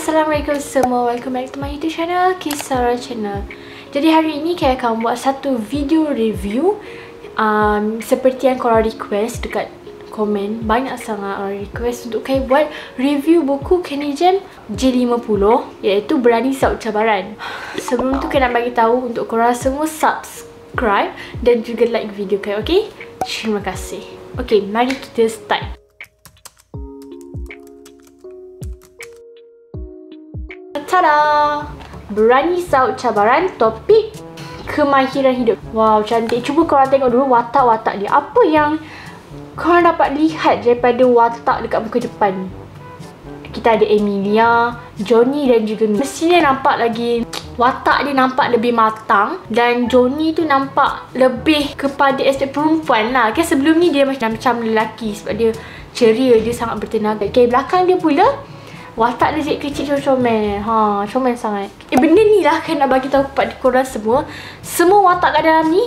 Assalamualaikum semua, welcome back to my YouTube channel, Kisara Channel. Jadi hari ini saya akan buat satu video review seperti yang korang request dekat komen. Banyak sangat orang request untuk saya buat review buku Kenny Jam J50, iaitu Berani Saut Cabaran. Sebelum tu saya nak bagi tahu untuk korang semua subscribe dan juga like video saya, okay? Terima kasih. Okay, mari kita start. Tada! Berani Saut Cabaran, topik kemahiran hidup. Wow, cantik. Cuba korang tengok dulu watak-watak dia. Apa yang korang dapat lihat daripada watak dekat muka depan ni? Kita ada Emilia, Johnny dan juga Mia. Mestinya nampak lagi, watak dia nampak lebih matang. Dan Johnny tu nampak lebih kepada aspek perempuan lah. Kan sebelum ni dia macam lelaki sebab dia ceria, dia sangat bertenaga. Okay, belakang dia pula watak dia kecil comel. Comel sangat. Benda ni lah kan nak bagi tahu kepada korang semua. Semua watak kat dalam ni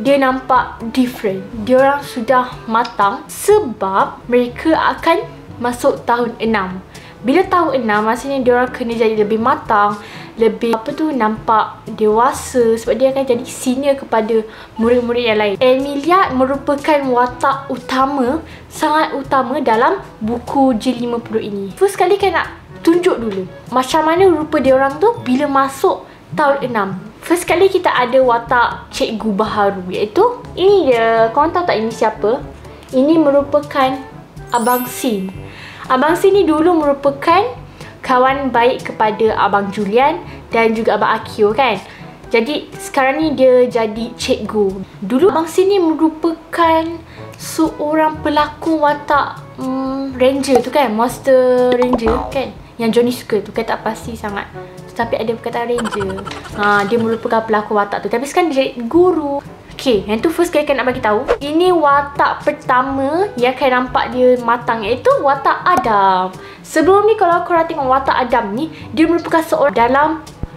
dia nampak different. Dia orang sudah matang sebab mereka akan masuk tahun 6. Bila tahun 6 maksudnya dia orang kena jadi lebih matang, lebih nampak dewasa sebab dia akan jadi senior kepada murid-murid yang lain. Emilia merupakan watak utama, sangat utama dalam buku J50 ini. First kali kan nak tunjuk dulu macam mana rupa dia orang tu bila masuk tahun 6. First kali kita ada watak cikgu baharu, iaitu ini dia. Korang tahu tak ini siapa? Ini merupakan Abang Sin. Abang Sin ni dulu merupakan kawan baik kepada Abang Julian dan juga Abang Akio kan. Jadi sekarang ni dia jadi cikgu. Dulu Abang Sin ni merupakan seorang pelakon watak Ranger tu kan, Monster Ranger kan, yang Johnny suka tu kan, tak pasti sangat. Tapi ada perkataan Ranger. Dia merupakan pelakon watak tu. Tapi sekarang dia jadi guru. Okay, yang tu first kali nak bagi tahu. Ini watak pertama yang kalian nampak dia matang, iaitu watak Adam. Sebelum ni kalau korang tengok watak Adam ni, dia merupakan seorang dalam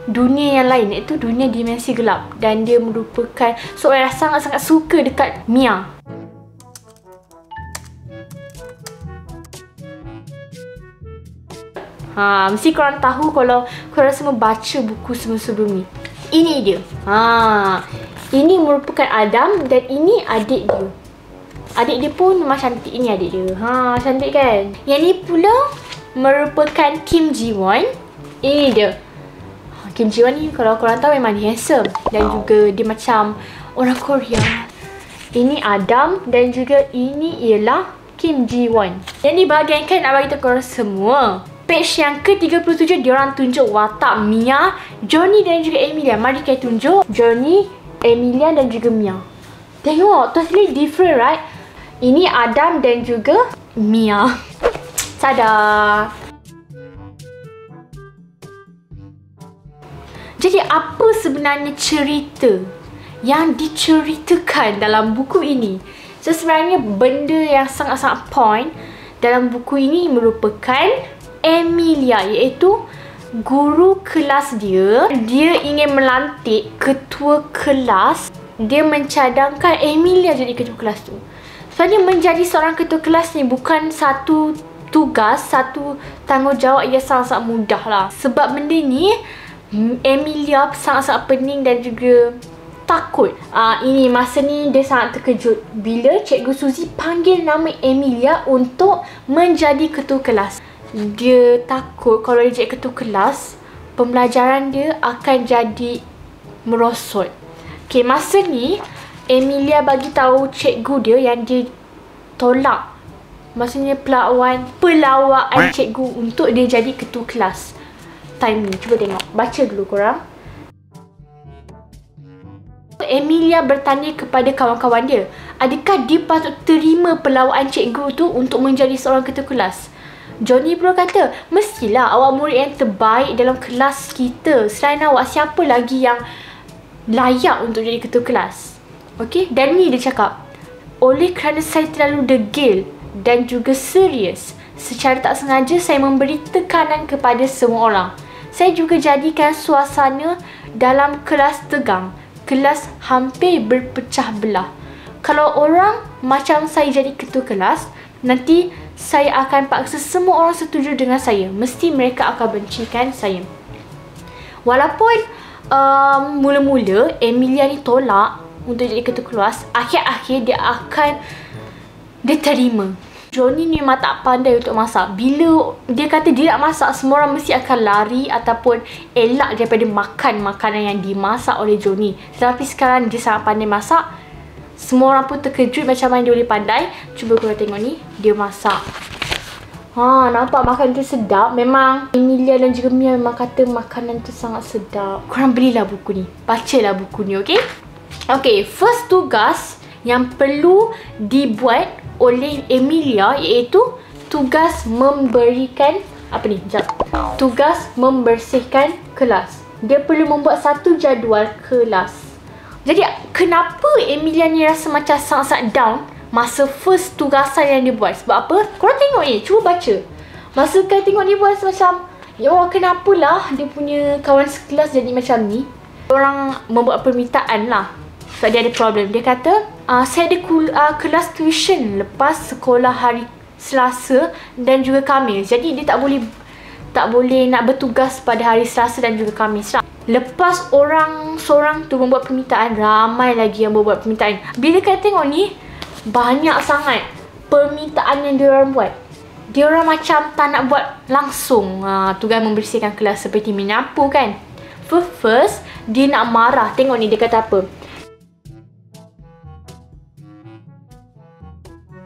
dunia yang lain, iaitu dunia dimensi gelap. Dan dia merupakan seorang yang sangat-sangat suka dekat Mia. Mesti korang tahu kalau korang semua baca buku sebelum ni. Ini dia. Ini merupakan Adam dan ini adik dia. Adik dia pun memang cantik. Ini adik dia. Cantik kan? Yang ni pula merupakan Kim Ji-won. Ini dia. Kim Ji-won ni kalau korang tahu memang dia handsome. Dan juga dia macam orang Korea. Ini Adam dan juga ini ialah Kim Ji-won. Yang ni bahagian kan nak bagi tahu korang semua. Page yang ke-37 diorang tunjuk watak Mia, Johnny dan juga Emilia. Mari kita tunjuk Johnny, Emilia dan juga Mia. Tengok, totally different right? Ini Adam dan juga Mia. Tada! Jadi apa sebenarnya cerita yang diceritakan dalam buku ini? So sebenarnya benda yang sangat-sangat point dalam buku ini merupakan Emilia, iaitu guru kelas dia. Dia ingin melantik ketua kelas. Dia mencadangkan Emilia jadi ketua kelas tu. Sebenarnya menjadi seorang ketua kelas ni bukan satu tugas, satu tanggungjawab yang sangat-sangat mudah lah. Sebab benda ni Emilia sangat-sangat pening dan juga takut. Ini masa ni dia sangat terkejut bila Cikgu Suzy panggil nama Emilia untuk menjadi ketua kelas. Dia takut kalau dia jadi ketua kelas, pembelajaran dia akan jadi merosot. Okay, masa ni Emilia bagi tahu cikgu dia yang dia tolak, maksudnya pelawaan cikgu untuk dia jadi ketua kelas. Time ni, cuba tengok, baca dulu korang. Emilia bertanya kepada kawan-kawan dia, adakah dia patut terima pelawaan cikgu tu untuk menjadi seorang ketua kelas? Johnny pula kata, mestilah awak murid yang terbaik dalam kelas kita. Selain awak, siapa lagi yang layak untuk jadi ketua kelas? Okay, dan ni dia cakap, oleh kerana saya terlalu degil dan juga serius, secara tak sengaja saya memberi tekanan kepada semua orang. Saya juga jadikan suasana dalam kelas tegang. Kelas hampir berpecah belah. Kalau orang macam saya jadi ketua kelas, nanti saya akan paksa semua orang setuju dengan saya. Mesti mereka akan bencikan saya. Walaupun mula-mula Emilia ni tolak untuk jadi ketua kelas, akhir-akhir dia terima. Johnny ni memang tak pandai untuk masak. Bila dia kata dia nak masak, semua orang mesti akan lari ataupun elak daripada makan makanan yang dimasak oleh Johnny. Tetapi sekarang dia sangat pandai masak. Semua orang pun terkejut macam mana dia boleh pandai. Cuba korang tengok ni, dia masak. Nampak makanan tu sedap. Memang Emilia dan juga Mia memang kata makanan tu sangat sedap. Korang belilah buku ni. Bacalah buku ni, okey? Okey, first tugas yang perlu dibuat oleh Emilia iaitu tugas memberikan tugas membersihkan kelas. Dia perlu membuat satu jadual kelas. Jadi kenapa Emilia ni rasa macam sangat-sangat down masa first tugasan yang dia buat? Sebab apa? Korang tengok ni, cuba baca. Masa kau tengok dia buat macam, ya Allah, kenapalah dia punya kawan sekelas jadi macam ni. Orang membuat permintaan lah. Sebab dia ada problem. Dia kata, saya ada kelas tuition lepas sekolah hari Selasa dan juga Khamis. Jadi dia tak boleh nak bertugas pada hari Selasa dan juga Khamis lah. Lepas seorang tu membuat permintaan, ramai lagi yang membuat permintaan. Bila kau tengok ni, banyak sangat permintaan yang diorang buat. Diorang macam tak nak buat langsung tugas membersihkan kelas seperti menyapu kan. First, dia nak marah. Tengok ni dia kata apa.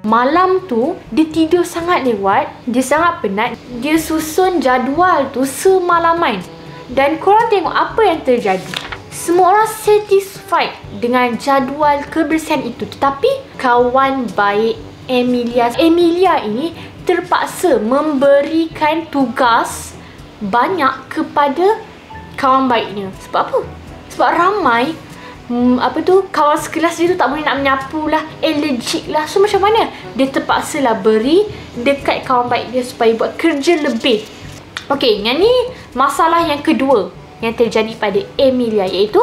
Malam tu, dia tidur sangat lewat. Dia sangat penat. Dia susun jadual tu semalaman. Dan korang tengok apa yang terjadi. Semua orang satisfied dengan jadual kebersihan itu. Tetapi kawan baik Emilia ini terpaksa memberikan tugas banyak kepada kawan baiknya. Sebab apa? Sebab ramai kawan sekelas dia tu tak boleh nak menyapu lah, allergic lah. So macam mana? Dia terpaksa lah beri dekat kawan baik dia supaya buat kerja lebih. Okey, yang ni masalah yang kedua yang terjadi pada Emilia, iaitu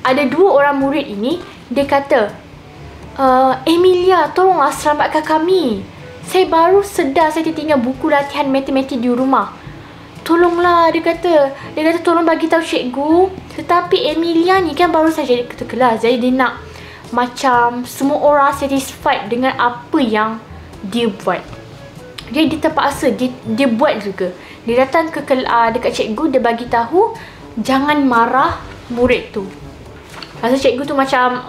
ada dua orang murid ini. Dia kata, Emilia, tolonglah selamatkan kami. Saya baru sedar saya tertinggal buku latihan matematik di rumah. Tolonglah, dia kata tolong bagi tahu cikgu. Tetapi Emilia ni kan baru saja jadi ketua kelas. Jadi dia nak macam semua orang satisfied dengan apa yang dia buat. Dia terpaksa dia buat juga. Dia datang ke dekat cikgu, dia bagi tahu jangan marah murid tu. Masa cikgu tu macam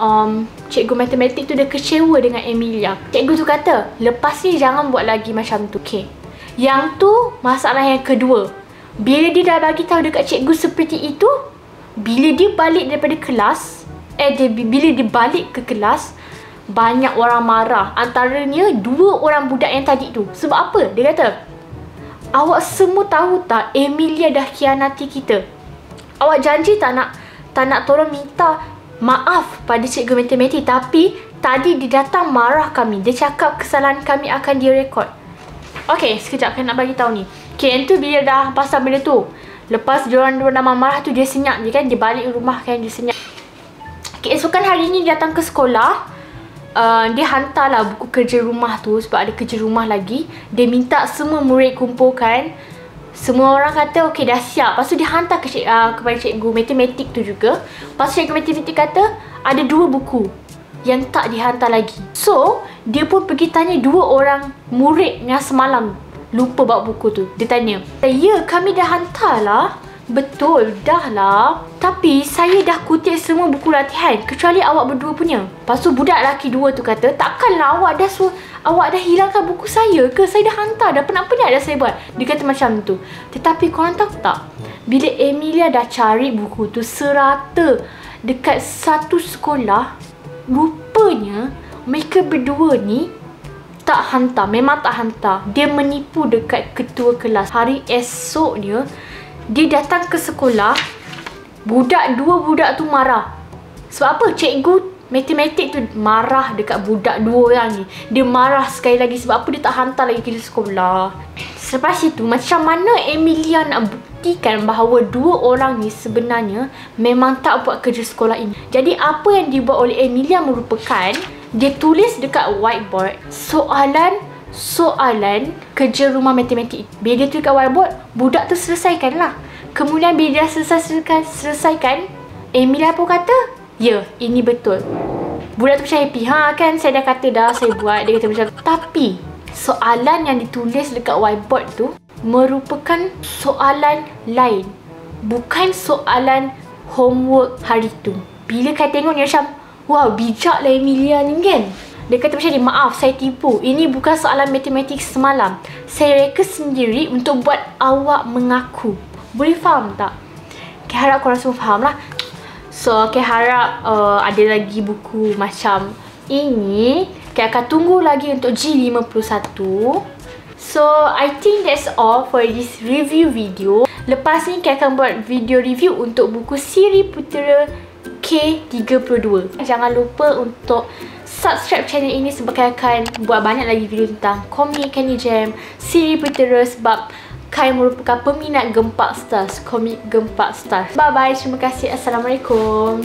cikgu matematik tu dia kecewa dengan Emilia. Cikgu tu kata, lepas ni jangan buat lagi macam tu, okey. Yang tu masalah yang kedua. Bila dia dah bagi tahu dekat cikgu seperti itu, bila dia balik daripada kelas, bila dia balik ke kelas, banyak orang marah. Antaranya dua orang budak yang tadi tu. Sebab apa? Dia kata, awak semua tahu tak Emilia dah khianati kita. Awak janji tak nak tolong minta maaf pada cikgu matematik, tapi tadi dia datang marah kami. Dia cakap kesalahan kami akan direkod. Okey, sekejap saya nak bagi tahu ni. Okay, yang tu bila dah pasal benda tu, lepas diorang dah marah tu, dia senyap je kan. Dia balik rumah kan, dia senyap. Okay, esokan hari ni dia datang ke sekolah. Dia hantarlah buku kerja rumah tu sebab ada kerja rumah lagi. Dia minta semua murid kumpulkan. Semua orang kata okey dah siap. Lepas tu dia hantar kepada cikgu matematik tu juga. Lepas tu cikgu matematik kata ada dua buku yang tak dihantar lagi. So dia pun pergi tanya dua orang murid yang semalam lupa bawa buku tu. Dia tanya, ya kami dah hantar lah. Betul, dah lah. Tapi saya dah kutip semua buku latihan kecuali awak berdua punya. Lepas tu budak lelaki dua tu kata, takkanlah awak dah hilangkan buku saya ke? Saya dah hantar dah, penat-penat dah saya buat. Dia kata macam tu. Tetapi korang tahu tak, bila Emilia dah cari buku tu serata dekat satu sekolah, rupanya mereka berdua ni tak hantar. Memang tak hantar. Dia menipu dekat ketua kelas. Hari esoknya dia datang ke sekolah, dua budak tu marah. Sebab apa? Cikgu matematik tu marah dekat budak dua orang ni. Dia marah sekali lagi sebab apa? Dia tak hantar lagi kerja sekolah. Selepas itu, macam mana Emilia nak buktikan bahawa dua orang ni sebenarnya memang tak buat kerja sekolah ini? Jadi apa yang dibuat oleh Emilia merupakan Dia tulis dekat whiteboard soalan kerja rumah matematik. Bila dia tulis dekat whiteboard, budak tu selesaikan lah. Kemudian bila dia selesaikan, Emilia pun kata, ya, ini betul. Budak tu macam happy. Kan saya dah kata dah, saya buat. Dia kata macam tu. Tapi soalan yang ditulis dekat whiteboard tu merupakan soalan lain, bukan soalan homework hari tu. Bila kau tengok ni macam, wow, bijak lah Emilia ni kan. Dia kata macam ni, maaf saya tipu. Ini bukan soalan matematik semalam. Saya reka sendiri untuk buat awak mengaku. Boleh faham tak? Saya harap korang semua faham lah. So, saya harap ada lagi buku macam ini. Saya akan tunggu lagi untuk G51. So, I think that's all for this review video. Lepas ni, saya akan buat video review untuk buku Siri Putera K32. Jangan lupa untuk subscribe channel ini sebab saya akan buat banyak lagi video tentang komik Candy Jam, Siri Putera sebab Kai merupakan peminat Gempak Stars, komik Gempak Stars. Bye bye, terima kasih. Assalamualaikum.